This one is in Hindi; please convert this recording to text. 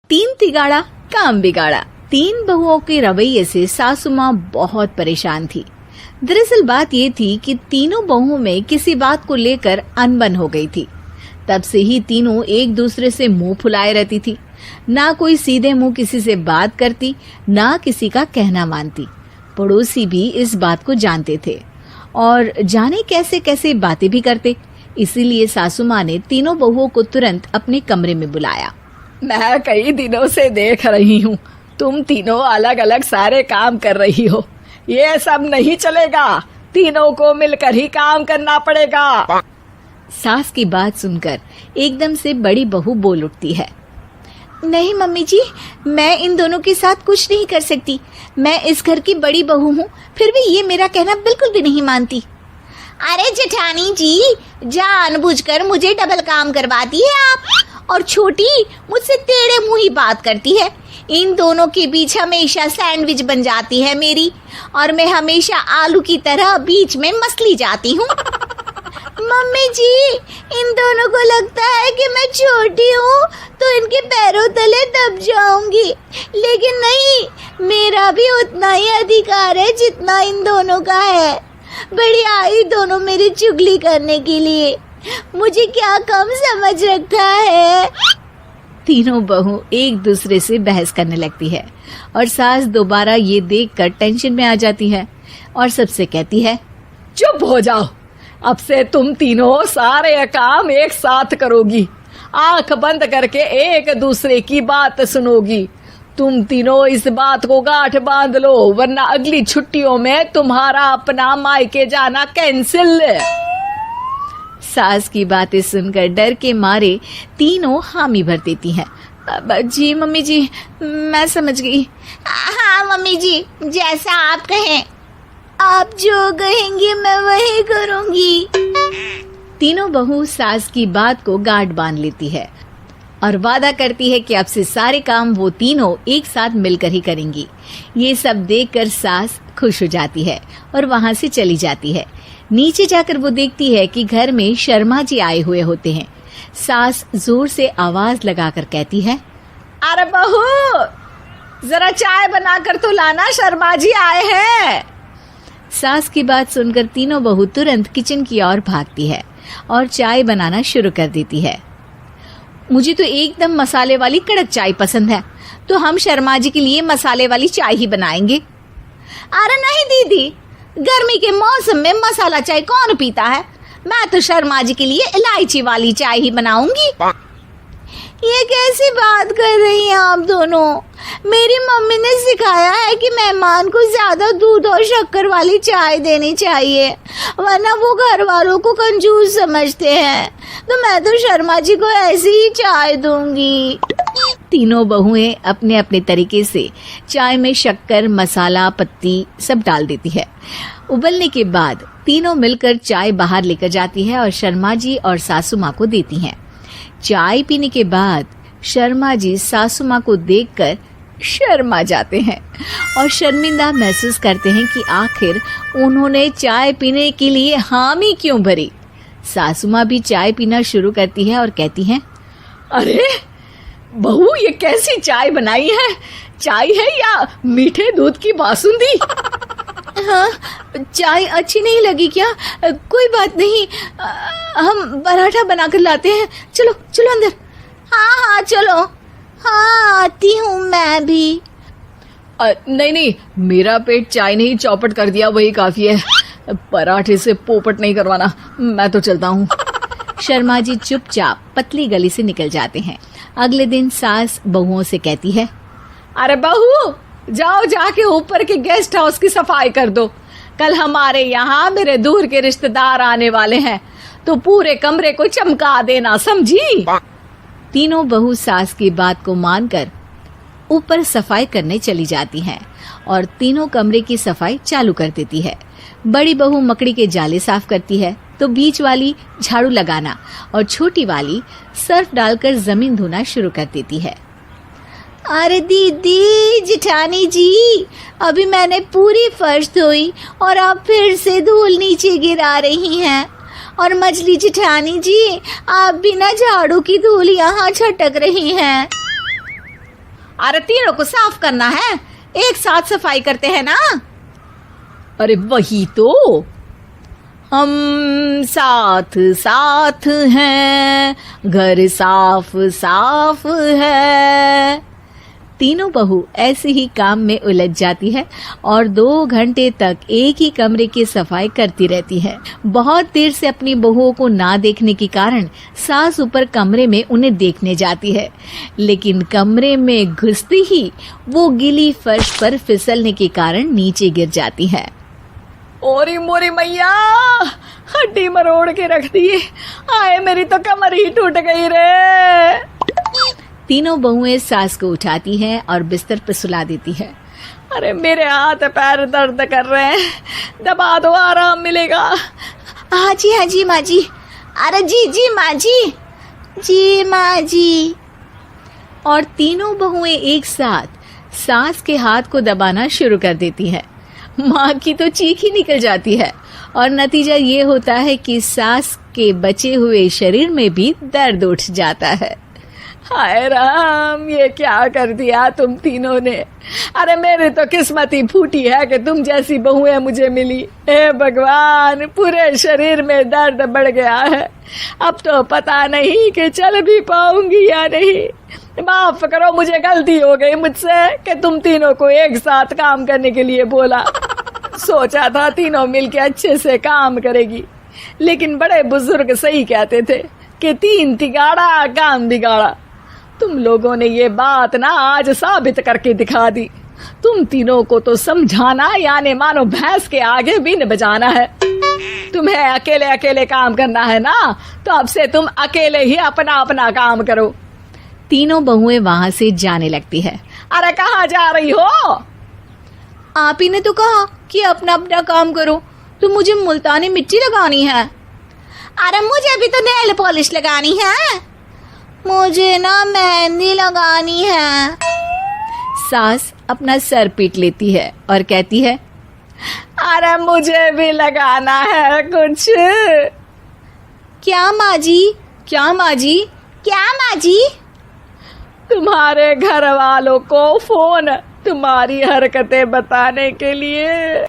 तीन तिगाड़ा काम बिगाड़ा। तीन बहुओं के रवैये से सासू माँ बहुत परेशान थी। दरअसल बात ये थी कि तीनों बहुओं में किसी बात को लेकर अनबन हो गई थी। तब से ही तीनों एक दूसरे से मुंह फुलाए रहती थी। ना कोई सीधे मुंह किसी से बात करती, ना किसी का कहना मानती। पड़ोसी भी इस बात को जानते थे और जाने कैसे कैसे बातें भी करते। इसीलिए सासू माँ ने तीनों बहुओं को तुरंत अपने कमरे में बुलाया। मैं कई दिनों से देख रही हूँ, तुम तीनों अलग अलग सारे काम कर रही हो। ये सब नहीं चलेगा, तीनों को मिलकर ही काम करना पड़ेगा। सास की बात सुनकर एकदम से बड़ी बहू बोल उठती है। नहीं मम्मी जी, मैं इन दोनों के साथ कुछ नहीं कर सकती। मैं इस घर की बड़ी बहू हूँ, फिर भी ये मेरा कहना बिल्कुल भी नहीं मानती। अरे जेठानी जी, जानबूझकर मुझे डबल काम करवाती है आप, और छोटी मुझसे टेढ़े मुंह ही बात करती है। इन दोनों के बीच हमेशा सैंडविच बन जाती है मेरी, और मैं हमेशा आलू की तरह बीच में मसली जाती हूँ। मम्मी जी, इन दोनों को लगता है कि मैं छोटी हूँ तो इनके पैरों तले दब जाऊंगी, लेकिन नहीं, मेरा भी उतना ही अधिकार है जितना इन दोनों का है। बड़ी आई दोनों मेरी चुगली करने के लिए, मुझे क्या कम समझ रखा है। तीनों बहू एक दूसरे से बहस करने लगती है और सास दोबारा ये देखकर टेंशन में आ जाती है और सबसे कहती है, चुप हो जाओ, अब से तुम तीनों सारे काम एक साथ करोगी, आंख बंद करके एक दूसरे की बात सुनोगी। तुम तीनों इस बात को गांठ बांध लो, वरना अगली छुट्टियों में तुम्हारा अपना मायके जाना कैंसिल। सास की बातें सुनकर डर के मारे तीनों हामी भर देती हैं। जी मम्मी जी, मैं समझ गई। हाँ मम्मी जी, जैसा आप कहें, आप जो कहेंगी मैं वही करूंगी। तीनों बहू सास की बात को गांठ बांध लेती है और वादा करती है कि अब से सारे काम वो तीनों एक साथ मिलकर ही करेंगी। ये सब देखकर सास खुश हो जाती है और वहां से चली जाती है। नीचे जाकर वो देखती है कि घर में शर्मा जी आए हुए होते हैं। सास जोर से आवाज लगाकर कहती है, अरे बहू, जरा चाय बनाकर तो लाना, शर्मा जी आए हैं। सास की बात सुनकर तीनों बहू तुरंत किचन की ओर भागती है और चाय बनाना शुरू कर देती है। मुझे तो एकदम मसाले वाली कड़क चाय पसंद है, तो हम शर्मा जी के लिए मसाले वाली चाय ही बनाएंगे। अरे नहीं दीदी, गर्मी के मौसम में मसाला चाय कौन पीता है? मैं तो शर्मा जी के लिए इलायची वाली चाय ही बनाऊंगी। ये कैसी बात कर रही हैं आप दोनों? मेरी मम्मी ने सिखाया है कि मेहमान को ज्यादा दूध और शक्कर वाली चाय देनी चाहिए, वरना वो घर वालों को कंजूस समझते हैं। तो मैं तो शर्मा जी को ऐसी ही चाय दूंगी। तीनों बहुएं अपने अपने तरीके से चाय में शक्कर, मसाला, पत्ती सब डाल देती है। उबलने के बाद तीनों मिलकर चाय बाहर लेकर जाती है और शर्मा जी और सासू माँ को देती हैं। चाय पीने के बाद शर्मा जी सासू माँ को देखकर शर्मा जाते हैं और शर्मिंदा महसूस करते हैं कि आखिर उन्होंने चाय पीने के लिए हामी क्यों भरी। सासू माँ भी चाय पीना शुरू करती है और कहती हैं, अरे बहू, ये कैसी चाय बनाई है? चाय है या मीठे दूध की बासुंदी? हाँ, चाय अच्छी नहीं लगी क्या? कोई बात नहीं, हम पराठा बनाकर लाते हैं। चलो चलो अंदर। हाँ चलो। हाँ, आती हूँ मैं भी। नहीं, मेरा पेट चाय ने ही चौपट कर दिया, वही काफी है। पराठे से पोपट नहीं करवाना, मैं तो चलता हूँ। शर्मा जी चुपचाप पतली गली से निकल जाते हैं। अगले दिन सास बहुओं से कहती है, अरे बहू, जाओ जाके ऊपर के गेस्ट हाउस की सफाई कर दो। कल हमारे यहाँ मेरे दूर के रिश्तेदार आने वाले हैं, तो पूरे कमरे को चमका देना, समझी? तीनों बहू सास की बात को मानकर ऊपर सफाई करने चली जाती हैं और तीनों कमरे की सफाई चालू कर देती है। बड़ी बहू मकड़ी के जाले साफ करती है, तो बीच वाली झाड़ू लगाना और छोटी वाली सर्फ डालकर जमीन धोना शुरू कर देती है। अरे दीदी, जेठानी जी, अभी मैंने पूरी फर्श धोई और आप फिर से धूल नीचे गिरा रही हैं। और मछली जेठानी जी, आप बिना झाड़ू की धूल यहाँ छटक रही हैं। अरे तीनों को साफ करना है, एक साथ सफाई करते हैं ना। अरे वही तो, हम साथ साथ हैं, घर साफ साफ है। तीनों बहू ऐसे ही काम में उलझ जाती है और 2 घंटे तक एक ही कमरे की सफाई करती रहती है। बहुत देर से अपनी बहुओं को ना देखने के कारण सास ऊपर कमरे में उन्हें देखने जाती है, लेकिन कमरे में घुसती ही वो गीली फर्श पर फिसलने के कारण नीचे गिर जाती है। ओरी मोरी मैया, हड्डी मरोड़ के रख दी। आए मेरी तो कमर ही टूट गई रे। तीनों बहुएं सास को उठाती हैं और बिस्तर पर सुला देती है। अरे मेरे हाथ पैर दर्द कर रहे हैं, दबा दो आराम मिलेगा। हाँ जी माँ जी। अरे जी माँ जी माँ जी। और तीनों बहुएं एक साथ सास के हाथ को दबाना शुरू कर देती है। माँ की तो चीख ही निकल जाती है और नतीजा ये होता है कि सास के बचे हुए शरीर में भी दर्द उठ जाता है। हाय राम, ये क्या कर दिया तुम तीनों ने। अरे मेरी तो किस्मत ही फूटी है कि तुम जैसी बहुएं मुझे मिली। हे भगवान, पूरे शरीर में दर्द बढ़ गया है। अब तो पता नहीं कि चल भी पाऊंगी या नहीं। माफ करो, मुझे गलती हो गई मुझसे कि तुम तीनों को एक साथ काम करने के लिए बोला। सोचा था तीनों मिलके अच्छे से काम करेगी, लेकिन बड़े बुजुर्ग सही कहते थे कि 3 तिगाड़ा काम बिगाड़ा। तुम लोगों ने ये बात ना आज साबित करके दिखा दी। तुम तीनों को तो समझाना यानी मानो भैंस के आगे बीन बजाना है। तुम्हें अकेले अकेले काम करना है ना, तो अब से तुम अकेले ही अपना अपना काम करो। तीनों बहुएं वहां से जाने लगती है। अरे कहाँ जा रही हो? आप ही ने तो कहा कि अपना अपना काम तो मुझे मुल्तानी मिट्टी लगानी है। अरे मुझे भी तो नेल पॉलिश लगानी है, मुझे ना मेहंदी लगानी है। सास अपना सर पीट लेती है और कहती है, अरे मुझे भी लगाना है कुछ। क्या माँ जी? क्या माँ जी? क्या माँ जी? तुम्हारे घर वालों को फोन तुम्हारी हरकतें बताने के लिए।